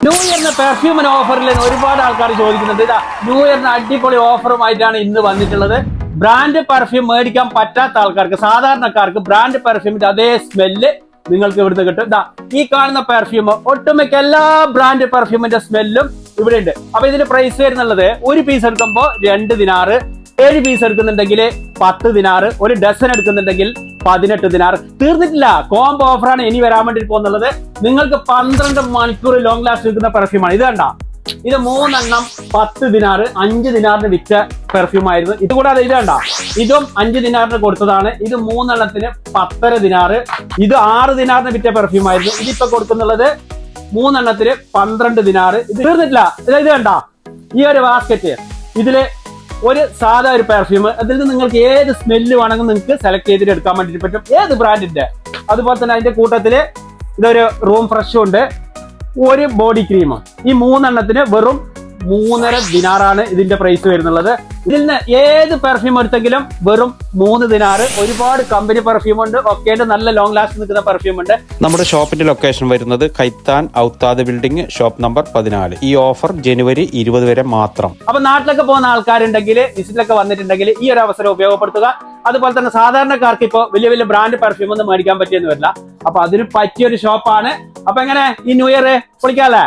New ഇയറിന് പെർഫ്യൂമിന് ഓഫറിൽ ഒരുപാട് ആൾക്കാർ ചോദിക്കുന്നുണ്ട്. ഇതാ ന്യൂ ഇയറിന് അടിപൊളി ഓഫറുമായിട്ടാണ് ഇന്ന് വന്നിട്ടുള്ളത്. ബ്രാൻഡ് പെർഫ്യൂം മേടിക്കാൻ പറ്റാത്ത ആൾക്കാർക്ക്, സാധാരണക്കാർക്ക് ബ്രാൻഡ് പെർഫ്യൂമിന്റെ അതേ സ്മെല്ല് നിങ്ങൾക്ക് ഇവിടുന്ന് കിട്ടും. ഇതാ ഈ കാണുന്ന പെർഫ്യൂം ഒട്ടുമിക്ക എല്ലാ ബ്രാൻഡ് പെർഫ്യൂമിന്റെ സ്മെല്ലും ഇവിടെ ഉണ്ട്. അപ്പൊ ഇതിന്റെ പ്രൈസ് വരുന്നുള്ളത് ഒരു പീസ് എടുക്കുമ്പോൾ 2 ദിനാറ്, 7 പീസ് എടുക്കുന്നുണ്ടെങ്കിൽ 10 ദിനാറ്, ഒരു ഡസൻ എടുക്കുന്നുണ്ടെങ്കിൽ 18 ദിനാറ്. തീർന്നിട്ടില്ല, കോംബോ ഓഫറാണ് ഇനി വരാൻ വേണ്ടി പോകുന്നുള്ളത്. നിങ്ങൾക്ക് 12 മണിക്കൂർ ലോങ് ലാസ്റ്റ് നിൽക്കുന്ന പെർഫ്യൂമാണ്. ഇത് കണ്ട, ഇത് 3 എണ്ണം 10 ദിനാറ്, 5 ദിനാറിന് വിറ്റ പെർഫ്യൂം ആയിരുന്നു. ഇത് കൂടാതെ ഇത് കണ്ട, ഇതും 5 ദിനാറിന് കൊടുത്തതാണ്. ഇത് 3 എണ്ണത്തിന് 10.5 ദിനാറ്, ഇത് 6 ദിനാറിന് വിറ്റ പെർഫ്യൂം ആയിരുന്നു. ഇതിപ്പോ കൊടുക്കുന്നുള്ളത് 3 എണ്ണത്തിന് 12 ദിനാറ്. ഇത് തീർന്നിട്ടില്ല. ഇത് കണ്ട, ഈ ഒരു ബാസ്കറ്റ്, ഇതില് ഒരു സാധാ ഒരു പെർഫ്യൂം, അതിൽ നിന്ന് നിങ്ങൾക്ക് ഏത് സ്മെല്ല് വേണമെങ്കിൽ നിങ്ങൾക്ക് സെലക്ട് ചെയ്തിട്ട് എടുക്കാൻ വേണ്ടിട്ട് പറ്റും, ഏത് ബ്രാൻഡിന്റെ. അതുപോലെ തന്നെ അതിന്റെ കൂട്ടത്തില് ഇതൊരു റൂം ഫ്രഷും ഉണ്ട്, ഒരു ബോഡി ക്രീമും. ഈ 3 എണ്ണത്തിന് വെറും 3.5 ദിനാറാണ് ഇതിന്റെ പ്രൈസ് വരുന്നുള്ളത്. ഇതിൽ നിന്ന് ഏത് പെർഫ്യൂം എടുത്തെങ്കിലും വെറും 3 ദിനാറ്. ഒരുപാട് കമ്പനി പെർഫ്യൂം ഉണ്ട്, ഒക്കെ നല്ല ലോങ് ലാസ്റ്റ് നിൽക്കുന്ന പെർഫ്യൂം ഉണ്ട്. നമ്മുടെ ഷോപ്പിന്റെ ലൊക്കേഷൻ വരുന്നത് കൈത്താൻ ഔത്താദ് ബിൽഡിംഗ്, ഷോപ്പ് നമ്പർ 14. ഈ ഓഫർ ജനുവരി 20 വരെ മാത്രം. അപ്പൊ നാട്ടിലൊക്കെ പോകുന്ന ആൾക്കാരുണ്ടെങ്കിൽ, വിസിറ്റിലൊക്കെ വന്നിട്ടുണ്ടെങ്കിൽ ഈ ഒരു അവസരം ഉപയോഗപ്പെടുത്തുക. അതുപോലെ തന്നെ സാധാരണക്കാർക്ക് ഇപ്പോൾ വലിയ വലിയ ബ്രാൻഡ് പെർഫ്യൂം ഒന്നും മേടിക്കാൻ പറ്റിയെന്ന് വരില്ല. അപ്പൊ അതിന് പറ്റിയൊരു ഷോപ്പാണ്. അപ്പൊ എങ്ങനെ ഈ ന്യൂ ഇയർ പൊളിക്കാല്ലേ?